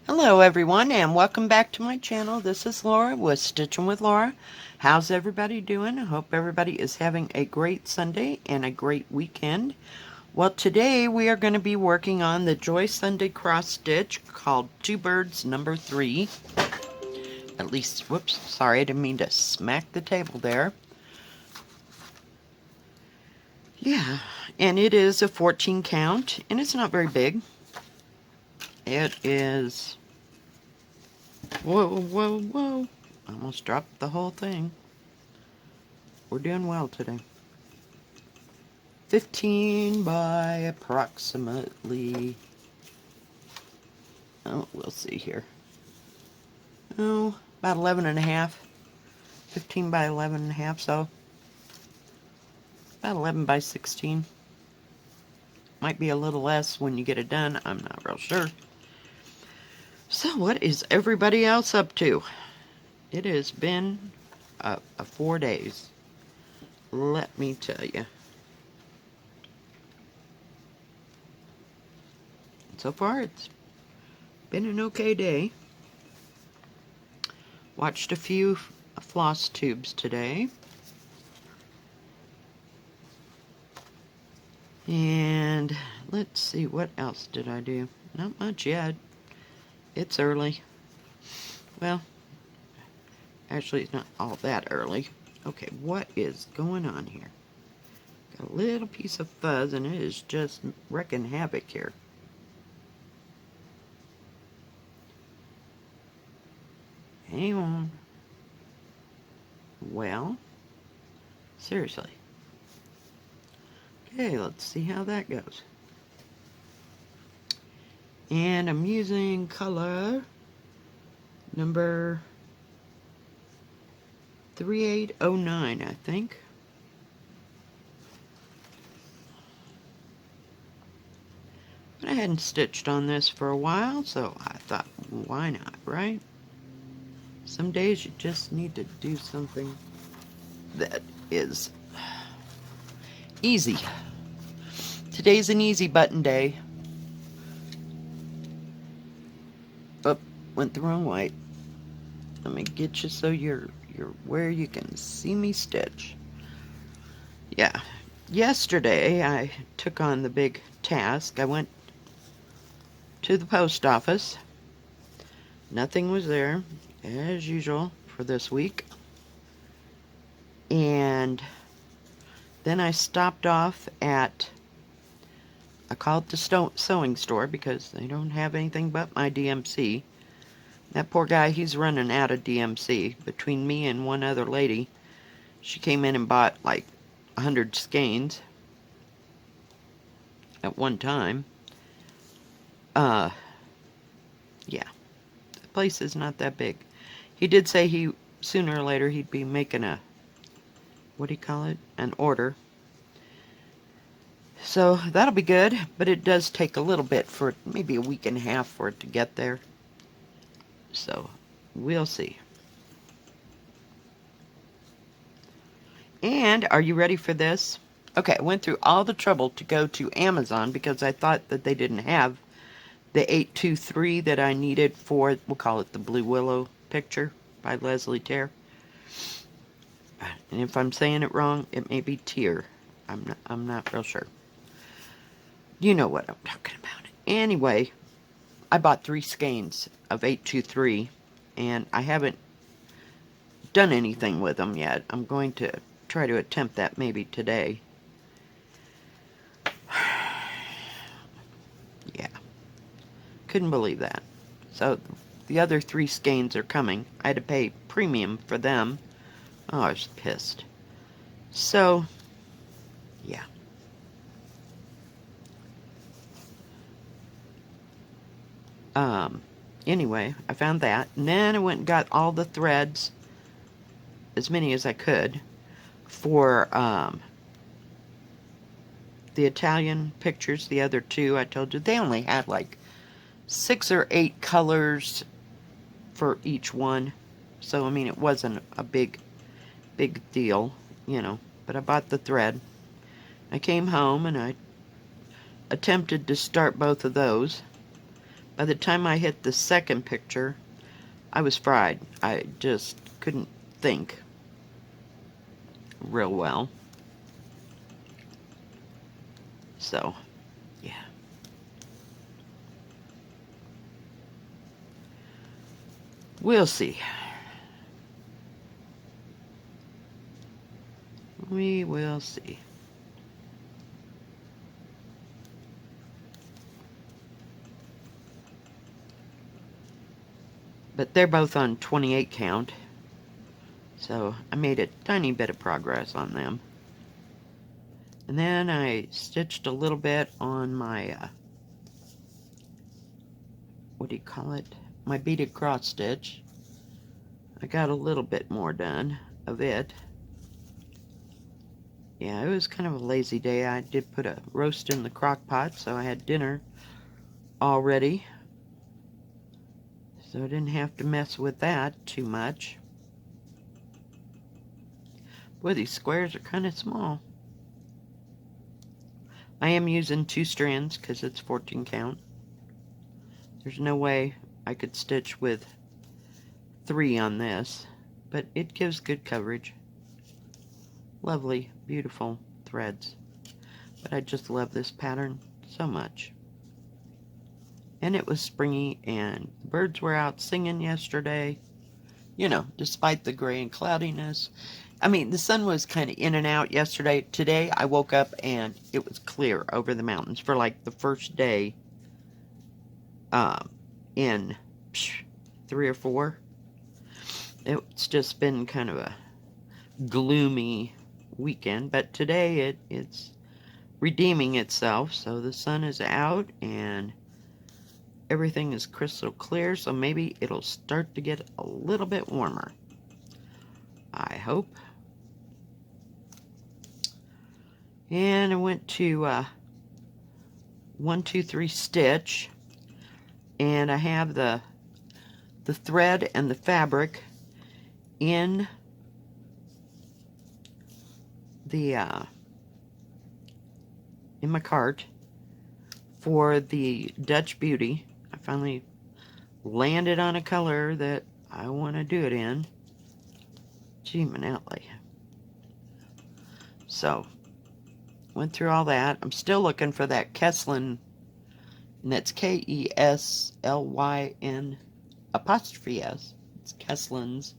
Hello everyone and welcome back to my channel. This is Laura with Stitchin with Laura. How's everybody doing? I hope everybody is having a great Sunday and a great weekend. Well, today we are going to be working on the Joy Sunday cross stitch called Two Birds number 3. At least, whoops, sorry, I didn't mean to smack the table there. Yeah, and it is a 14 count and it's not very big. It is... Whoa, whoa, whoa. Almost dropped the whole thing. We're doing well today. 15 by approximately... Oh, we'll see here. Oh, about 11 and a half. 15 by 11 and a half, so about 11 by 16. Might be a little less when you get it done. I'm not real sure. So what is everybody else up to? It has been 4 days. Let me tell you. So far, it's been an okay day. Watched a few floss tubes today. And let's see, what else did I do? Not much yet. It's early. Well, actually, it's not all that early. Okay, what is going on here? Got a little piece of fuzz, and it is just wrecking havoc here. Hang on. Well, seriously. Okay, let's see how that goes. And I'm using color number 3809, I think. But I hadn't stitched on this for a while, so I thought, why not, right? Some days you just need to do something that is easy. Today's an easy button day. Oh, went the wrong way. Let me get you so you're where you can see me stitch. Yeah. Yesterday I took on the big task. I went to the post office. Nothing was there, as usual, for this week. And then I stopped off at, I called the sewing store because they don't have anything but my DMC. That poor guy, he's running out of DMC. Between me and one other lady, she came in and bought like 100 skeins at one time. Yeah, the place is not that big. He did say sooner or later he'd be making a, what do you call it, an order. So that'll be good, but it does take a little bit for maybe a week and a half for it to get there. So we'll see. And are you ready for this? Okay, I went through all the trouble to go to Amazon because I thought that they didn't have the 823 that I needed for, we'll call it the Blue Willow picture by Leslie Tear. And if I'm saying it wrong, it may be Tear. I'm not real sure. You know what I'm talking about. Anyway, I bought 3 skeins of 823, and I haven't done anything with them yet. I'm going to try to attempt that maybe today. Yeah. Couldn't believe that. So the other 3 skeins are coming. I had to pay premium for them. Oh, I was pissed. So, yeah. Anyway, I found that. And then I went and got all the threads, as many as I could, for the Italian pictures, the other 2 I told you. They only had like 6 or 8 colors for each one. So, I mean, it wasn't a big deal, you know. But I bought the thread. I came home and I attempted to start both of those. By the time I hit the second picture, I was fried. I just couldn't think real well. So, yeah. We'll see. We will see. But they're both on 28 count. So I made a tiny bit of progress on them. And then I stitched a little bit on my, what do you call it? My beaded cross stitch. I got a little bit more done of it. Yeah, it was kind of a lazy day. I did put a roast in the crock pot, so I had dinner already. So I didn't have to mess with that too much. Boy, these squares are kind of small. I am using 2 strands because it's 14 count. There's no way I could stitch with 3 on this, but it gives good coverage. Lovely, beautiful threads. But I just love this pattern so much. And it was springy, and the birds were out singing yesterday. You know, despite the gray and cloudiness. I mean, the sun was kind of in and out yesterday. Today, I woke up and it was clear over the mountains for like the first day in 3 or 4. It's just been kind of a gloomy weekend, but today it's redeeming itself. So the sun is out and everything is crystal clear, so maybe it'll start to get a little bit warmer. I hope. And I went to 1, 2, 3 stitch, and I have the thread and the fabric in the in my cart for the Dutch Beauty. I finally landed on a color that I want to do it in. Gee, Manelli. So went through all that. I'm still looking for that Kesslyn, and that's Keslyn apostrophe S. It's Kesslyn's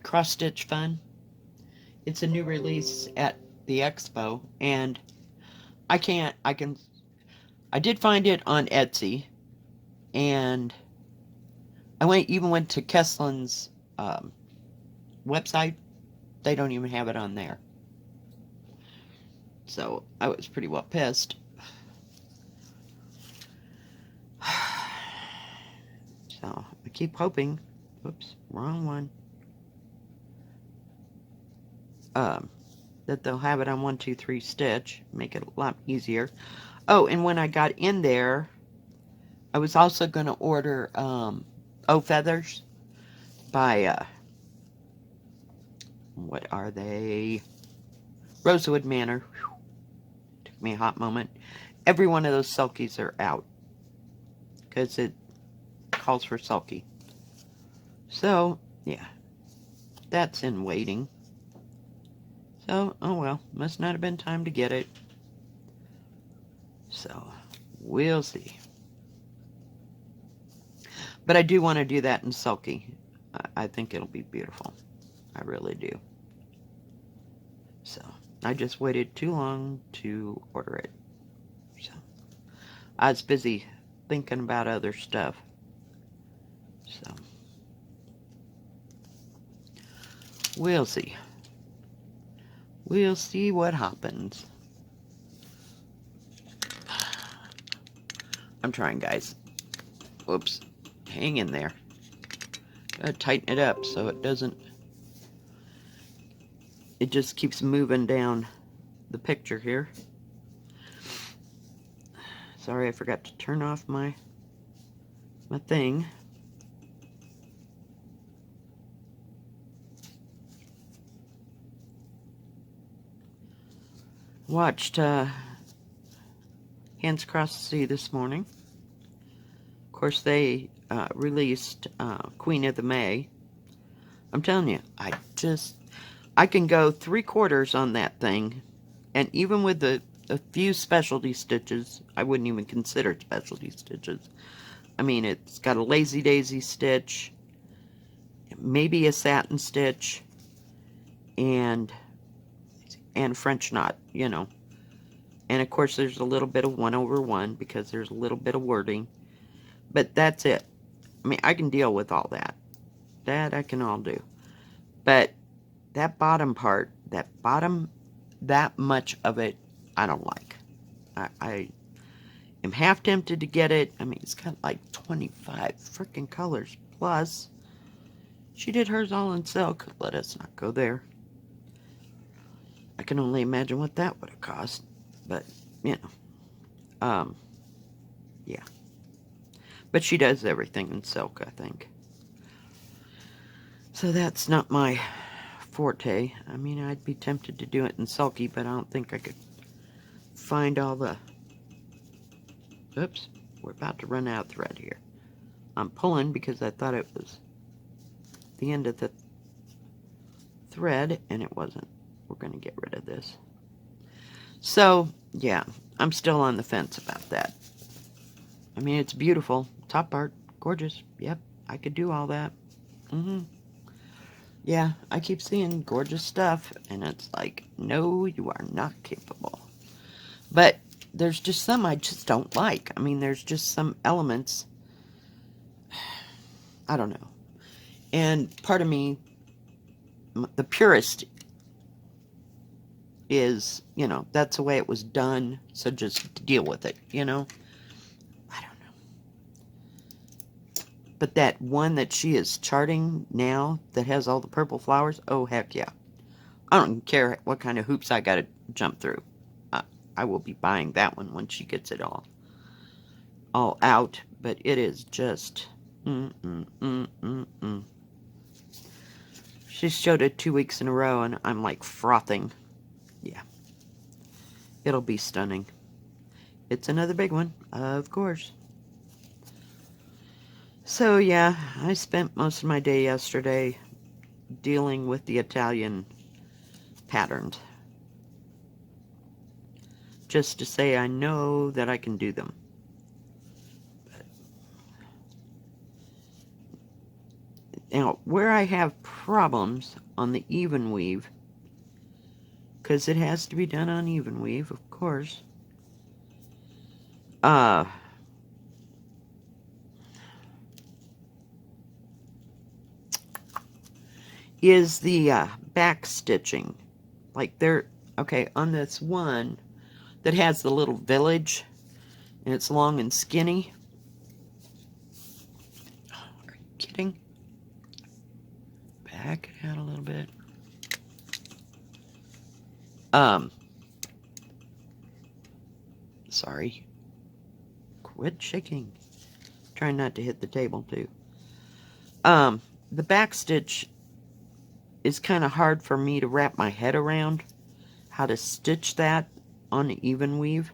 cross stitch fun. It's a new release at the expo, and I did find it on Etsy, and I even went to Kesslyn's website. They don't even have it on there. So I was pretty well pissed. So I keep hoping. Oops, wrong one. That they'll have it on 1, 2, 3 stitch. Make it a lot easier. Oh, and when I got in there, I was also going to order feathers by what are they? Rosewood Manor. Whew. Took me a hot moment. Every one of those sulkies are out because it calls for sulky. So, yeah, that's in waiting. So, oh well, must not have been time to get it. So, we'll see. But I do want to do that in sulky. I think it'll be beautiful. I really do. So, I just waited too long to order it. So, I was busy thinking about other stuff. So, we'll see. We'll see what happens. I'm trying, guys. Whoops. Hang in there. Gotta tighten it up so it doesn't... It just keeps moving down the picture here. Sorry, I forgot to turn off my thing. Watched Hands Across the Sea this morning. Of course, they released Queen of the May. I'm telling you, I can go 3/4 on that thing, and even with a few specialty stitches, I wouldn't even consider it specialty stitches. I mean, it's got a lazy daisy stitch, maybe a satin stitch, and French knot, you know. And of course, there's a little bit of 1/1 because there's a little bit of wording, but that's it. I mean, I can deal with all that. That I can all do. But that bottom part, that much of it, I don't like. I am half tempted to get it. I mean, it's got like 25 freaking colors. Plus, she did hers all in silk. Let us not go there. I can only imagine what that would have cost. But, you know. Yeah. But she does everything in silk, I think. So that's not my forte. I mean, I'd be tempted to do it in sulky, but I don't think I could find all the... Oops, we're about to run out of thread here. I'm pulling because I thought it was the end of the thread, and it wasn't. We're going to get rid of this. So, yeah, I'm still on the fence about that. I mean, it's beautiful. Top part, gorgeous. Yep, I could do all that. Yeah, I keep seeing gorgeous stuff, and it's like, no, you are not capable. But there's just some I just don't like. I mean, there's just some elements, I don't know. And part of me, the purist, is, you know, that's the way it was done, so just deal with it, you know? I don't know. But that one that she is charting now that has all the purple flowers, oh, heck yeah. I don't care what kind of hoops I got to jump through. I will be buying that one when she gets it all out. But it is just... She showed it 2 weeks in a row, and I'm like frothing. Yeah. It'll be stunning. It's another big one, of course. So, yeah, I spent most of my day yesterday dealing with the Italian patterns. Just to say I know that I can do them. But now, where I have problems on the even weave, because it has to be done on even weave, of course, is the back stitching. Like there, okay, on this one that has the little village, and it's long and skinny. Are you kidding? Back it out a little bit. Sorry. Quit shaking. Trying not to hit the table, too. The back stitch is kind of hard for me to wrap my head around how to stitch that on the even weave.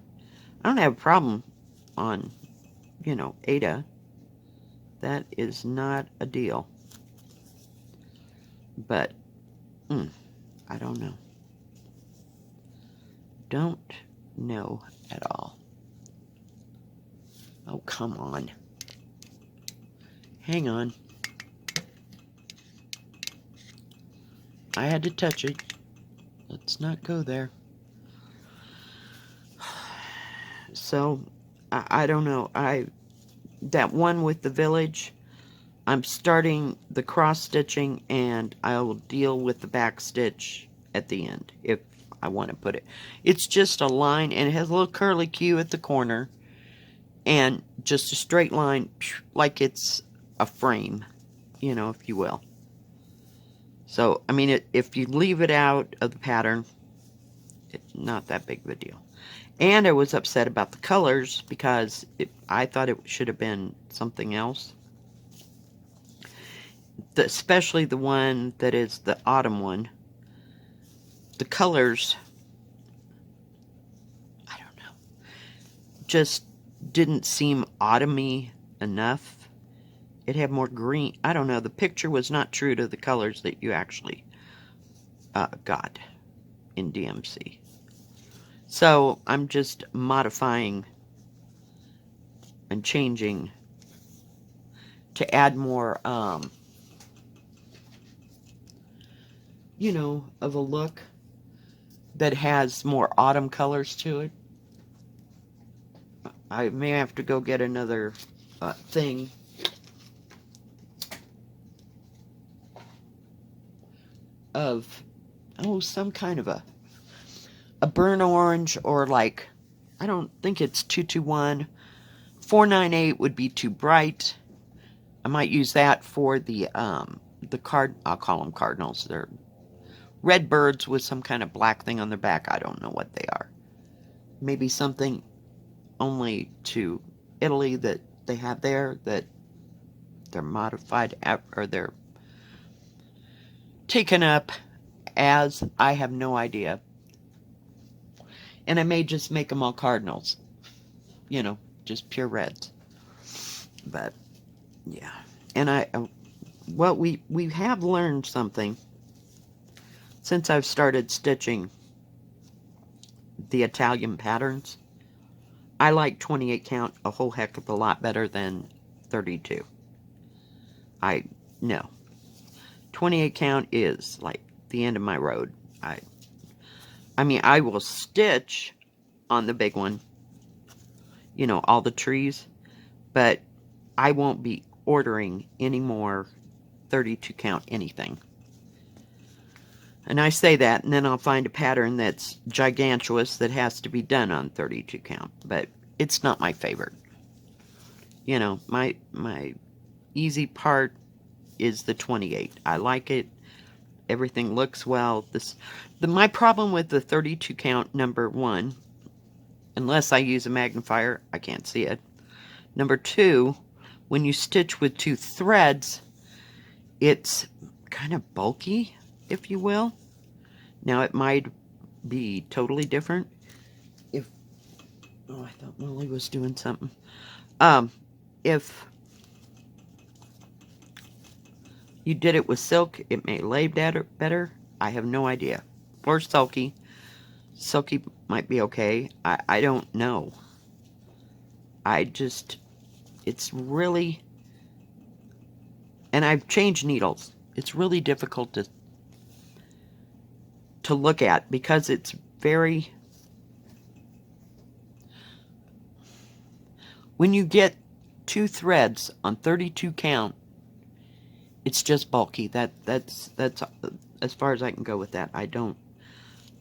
I don't have a problem on, you know, Ada. That is not a deal. But, I don't know. Don't know at all. Oh, come on. Hang on. I had to touch it. Let's not go there. So, I don't know. That one with the village, I'm starting the cross stitching, and I will deal with the back stitch at the end if I want to put it. It's just a line, and it has a little curly Q at the corner, and just a straight line, like it's a frame, you know, if you will. So, I mean, if you leave it out of the pattern, it's not that big of a deal. And I was upset about the colors because I thought it should have been something else. Especially the one that is the autumn one. The colors, I don't know. just didn't seem autumny enough. It had more green. I don't know. The picture was not true to the colors that you actually got in DMC. So I'm just modifying and changing to add more, you know, of a look that has more autumn colors to it. I may have to go get another thing of, oh, some kind of a burnt orange, or like, I don't think it's 221. 498 would be too bright. I might use that for the I'll call them cardinals. They're red birds with some kind of black thing on their back. I don't know what they are. Maybe something only to Italy that they have there, that they're modified or they're taken up as, I have no idea. And I may just make them all cardinals. You know, just pure reds. But, yeah. And well, we have learned something since I've started stitching the Italian patterns. I like 28 count a whole heck of a lot better than 32. I know. 28 count is like the end of my road. I mean, I will stitch on the big one, you know, all the trees, but I won't be ordering any more 32 count anything. And I say that, and then I'll find a pattern that's gigantuous that has to be done on 32 count, but it's not my favorite. You know, my easy part is the 28. I like it. Everything looks well. My problem with the 32 count, number one, unless I use a magnifier, I can't see it. Number two, when you stitch with two threads, it's kind of bulky, if you will. Now, it might be totally different if, oh, I thought Molly was doing something. If you did it with silk, it may lay better. I have no idea. Or silky. Silky might be okay. I don't know. It's really, and I've changed needles. It's really difficult to look at because it's very, when you get two threads on 32 count, it's just bulky. That's as far as I can go with that. I don't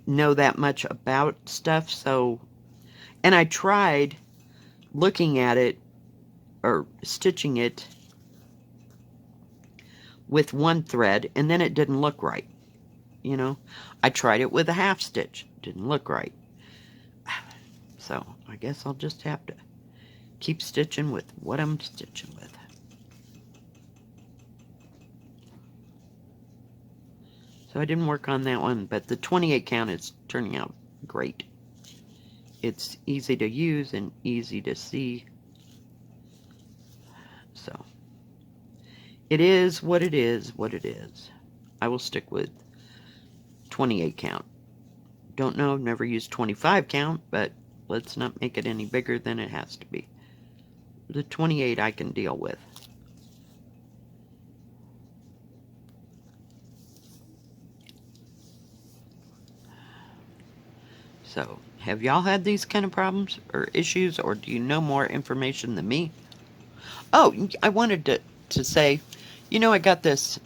know that much about stuff, so, and I tried looking at it or stitching it with one thread, and then it didn't look right. You know, I tried it with a half stitch. Didn't look right. So I guess I'll just have to keep stitching with what I'm stitching with. So I didn't work on that one, but the 28 count is turning out great. It's easy to use and easy to see. So it is what it is, what it is. I will stick with 28 count. Don't know, I've never used 25 count, but let's not make it any bigger than it has to be. The 28 I can deal with. So, have y'all had these kind of problems or issues, or do you know more information than me? Oh, I wanted to say, you know, I got this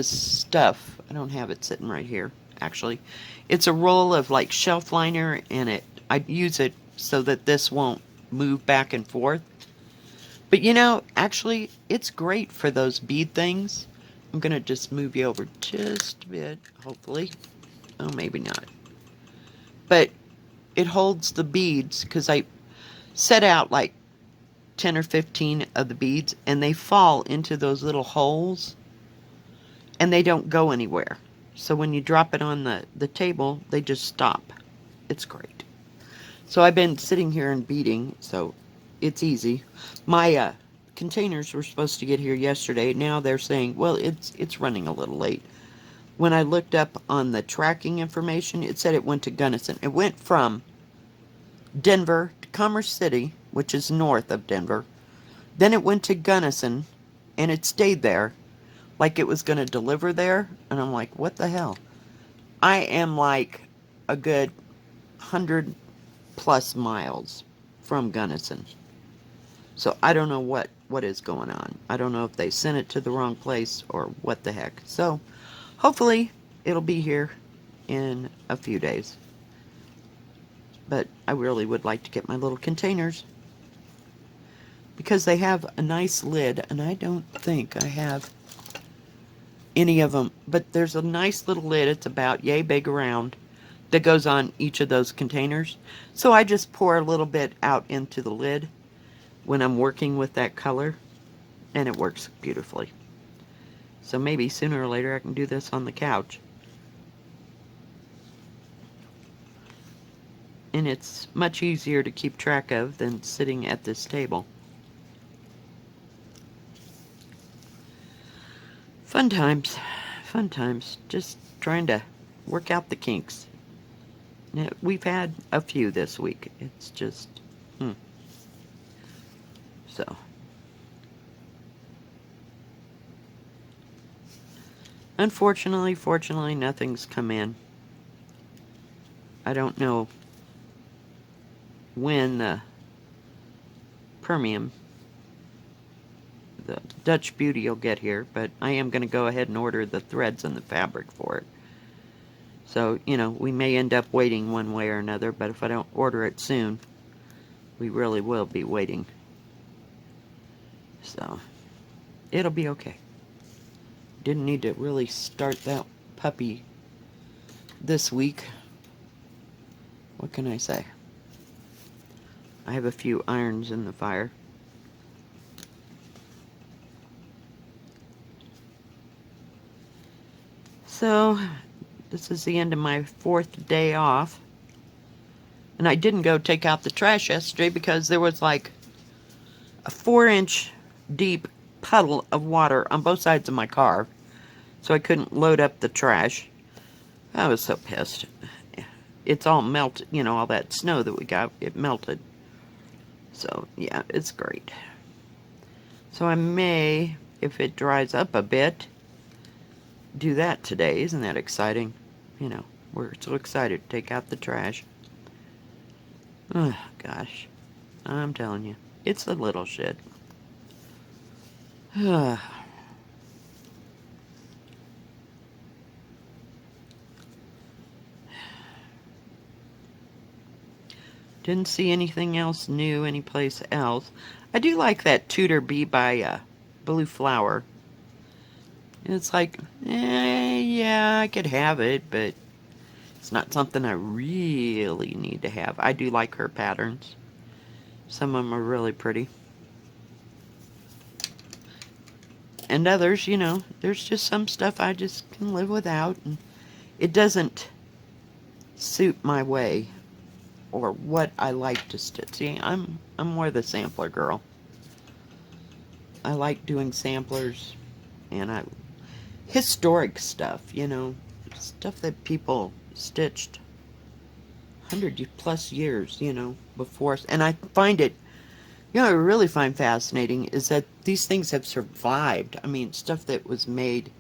stuff. I don't have it sitting right here, actually. It's a roll of like shelf liner, and I use it so that this won't move back and forth. But you know, actually, it's great for those bead things. I'm going to just move you over just a bit, hopefully. Oh, maybe not. But it holds the beads, because I set out like 10 or 15 of the beads, and they fall into those little holes, and they don't go anywhere. So when you drop it on the table, they just stop. It's great. So I've been sitting here and beading, so it's easy. My containers were supposed to get here yesterday. Now they're saying, well, it's running a little late. When I looked up on the tracking information, it said it went to Gunnison. It went from Denver to Commerce City, which is north of Denver. Then it went to Gunnison, and it stayed there like it was going to deliver there. And I'm like, what the hell? I am like a good 100+ miles from Gunnison. So I don't know what is going on. I don't know if they sent it to the wrong place or what the heck. So hopefully it'll be here in a few days. But I really would like to get my little containers because they have a nice lid, and I don't think I have any of them. But there's a nice little lid. It's about yay big around that goes on each of those containers. So I just pour a little bit out into the lid when I'm working with that color, and it works beautifully. So maybe sooner or later I can do this on the couch. And it's much easier to keep track of than sitting at this table. Fun times. Fun times. Just trying to work out the kinks. We've had a few this week. It's just, So. Fortunately, nothing's come in. I don't know when the Permium, the Dutch Beauty, will get here, but I am going to go ahead and order the threads and the fabric for it. So, we may end up waiting one way or another, but if I don't order it soon, we really will be waiting. So, it'll be okay. Didn't need to really start that puppy this week. What can I say? I have a few irons in the fire. So, this is the end of my 4th day off. And I didn't go take out the trash yesterday because there was like a 4-inch deep puddle of water on both sides of my car. So I couldn't load up the trash. I was so pissed. It's all melted, all that snow that we got, it melted. So, yeah, it's great. So I may, if it dries up a bit, do that today. Isn't that exciting? We're so excited to take out the trash. Oh, gosh. I'm telling you, it's the little shit. Didn't see anything else new anyplace else. I do like that Tudor Bee by Blue Flower. It's like, yeah, I could have it, but it's not something I really need to have. I do like her patterns. Some of them are really pretty. And others, there's just some stuff I just can live without. And it doesn't suit my way or what I like to stitch. See, I'm more the sampler girl. I like doing samplers and historic stuff, stuff that people stitched 100+ years, before. And I find it, what I really find fascinating is that these things have survived. I mean, stuff that was made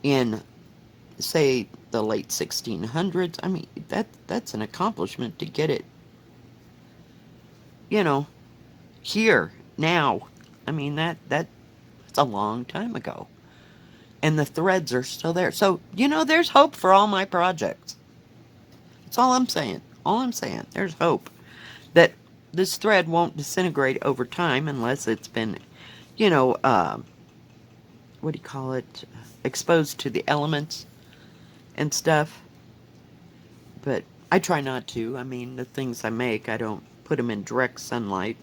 in, say, the late 1600s. I mean, that's an accomplishment to get it, here, now. I mean, that's a long time ago. And the threads are still there. So, there's hope for all my projects. That's all I'm saying. All I'm saying. There's hope that this thread won't disintegrate over time unless it's been, what do you call it? Exposed to the elements and stuff. But I try not to. I mean, the things I make, I don't put them in direct sunlight.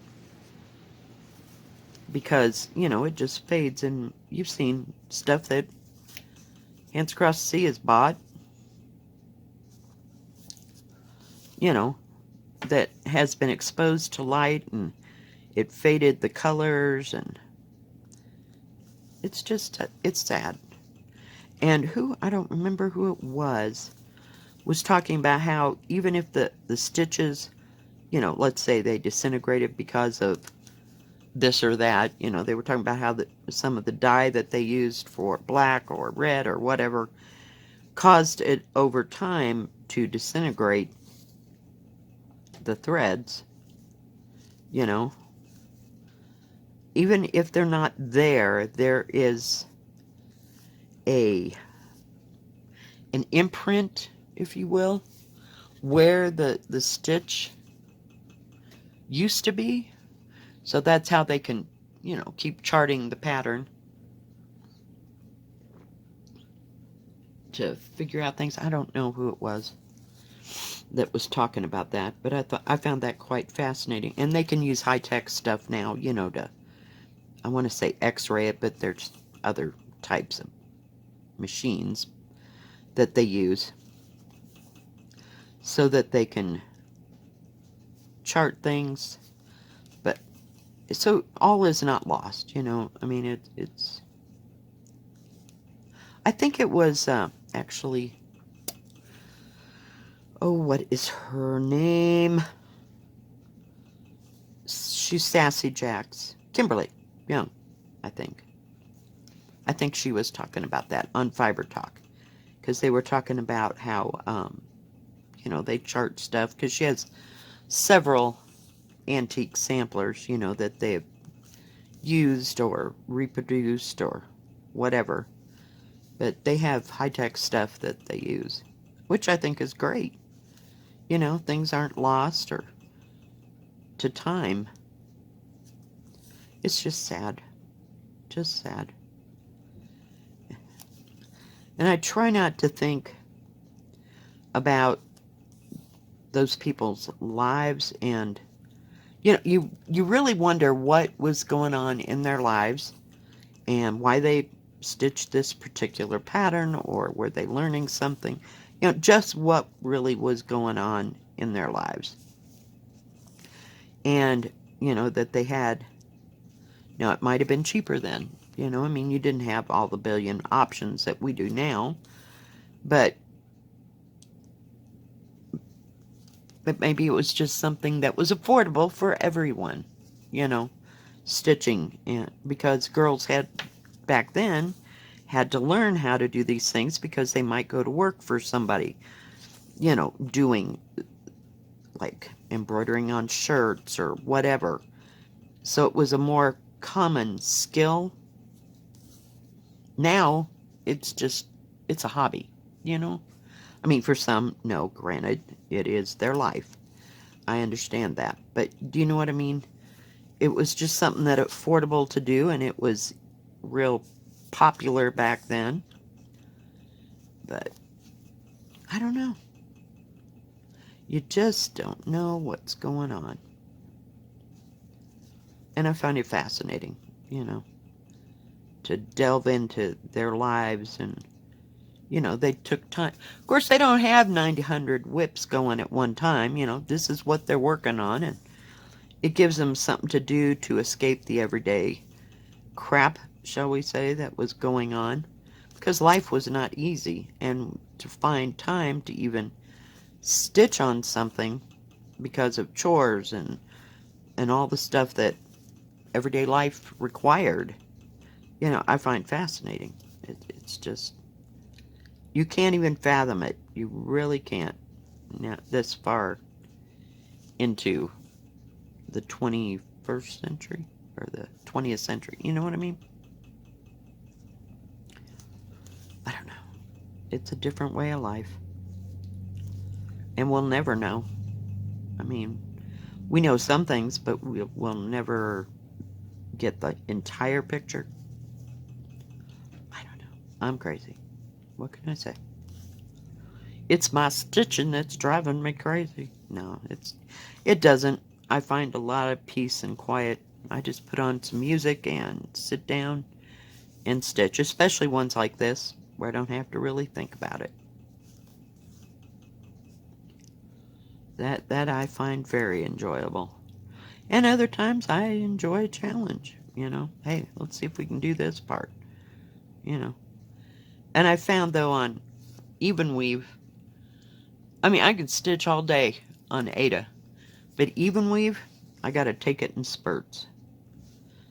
Because, it just fades. And you've seen stuff that Hands Across the Sea has bought. that has been exposed to light, and it faded the colors, and it's just, it's sad. And I don't remember who it was talking about how even if the stitches, you know, let's say they disintegrated because of this or that, you know, they were talking about how some of the dye that they used for black or red or whatever caused it over time to disintegrate the threads, you know. Even if they're not there, there is an imprint, if you will, where the stitch used to be. So that's how they can, you know, keep charting the pattern to figure out things. I don't know who it was that was talking about that, but I found that quite fascinating. And they can use high-tech stuff now, you know, to, I want to say X-ray it, but there's other types of machines that they use so that they can chart things. But so all is not lost, you know. I mean, it's I think it was actually, oh, what is her name? She's Sassy Jacks. Kimberly Young, I think. I think she was talking about that on Fiber Talk, because they were talking about how, you know, they chart stuff, because she has several antique samplers, you know, that they've used or reproduced or whatever. But they have high-tech stuff that they use, which I think is great. You know, things aren't lost or to time. It's just sad. Just sad. And I try not to think about those people's lives, and you know, you really wonder what was going on in their lives and why they stitched this particular pattern, or were they learning something, you know, just what really was going on in their lives. And you know, that they had, you know, it might have been cheaper then, you know, I mean, you didn't have all the billion options that we do now, but maybe it was just something that was affordable for everyone, you know, stitching. And because girls had, back then, had to learn how to do these things because they might go to work for somebody, you know, doing like embroidering on shirts or whatever. So it was a more common skill. Now it's just, it's a hobby, you know. I mean, for some, no, granted, it is their life. I understand that. But do you know what I mean? It was just something that affordable to do, and it was real popular back then. But I don't know. You just don't know what's going on. And I find it fascinating, you know, to delve into their lives. And you know, they took time. Of course, they don't have 900 whips going at one time. You know, this is what they're working on, and it gives them something to do to escape the everyday crap, shall we say, that was going on. Because life was not easy, and to find time to even stitch on something because of chores and all the stuff that everyday life required, you know, I find fascinating. It's just, you can't even fathom it. You really can't. Now, this far into the 21st century, or the 20th century. You know what I mean? I don't know. It's a different way of life. And we'll never know. I mean, we know some things, but we'll never get the entire picture. I don't know. I'm crazy. What can I say? It's my stitching that's driving me crazy. No, it doesn't. I find a lot of peace and quiet. I just put on some music and sit down and stitch, especially ones like this where I don't have to really think about it. That I find very enjoyable. And other times I enjoy a challenge, you know. Hey, let's see if we can do this part, you know. And I found, though, on even weave, I mean, I could stitch all day on Ada, but even weave, I gotta take it in spurts.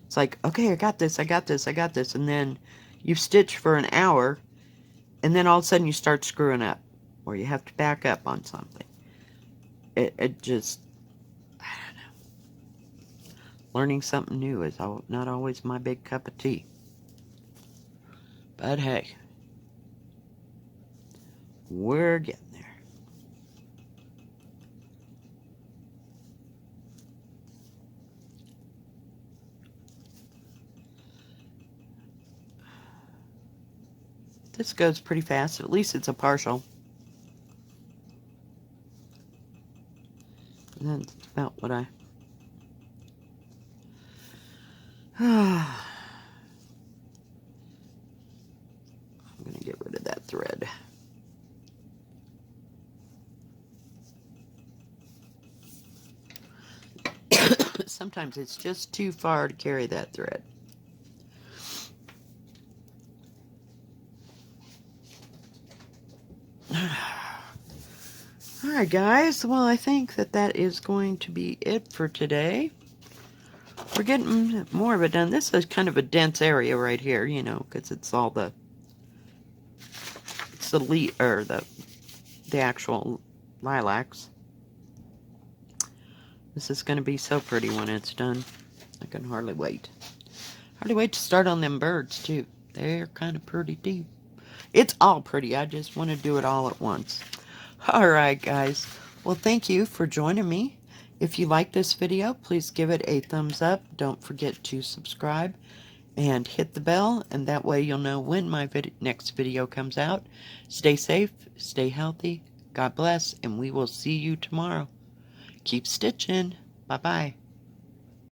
It's like, okay, I got this, I got this, I got this, and then you stitch for an hour, and then all of a sudden you start screwing up, or you have to back up on something. It just, I don't know. Learning something new is not always my big cup of tea. But hey, we're getting there. This goes pretty fast. At least it's a partial. And that's about what I'm going to get rid of that thread. Sometimes it's just too far to carry that thread. Alright guys, well I think that is going to be it for today. We're getting more of it done. This is kind of a dense area right here, you know, because it's all the, it's the actual lilacs. This is going to be so pretty when it's done. I can hardly wait. Hardly wait to start on them birds too. They're kind of pretty too. It's all pretty. I just want to do it all at once. Alright guys, well thank you for joining me. If you like this video, please give it a thumbs up. Don't forget to subscribe and hit the bell, and that way you'll know when my next video comes out. Stay safe, stay healthy, God bless, and we will see you tomorrow. Keep stitching. Bye-bye.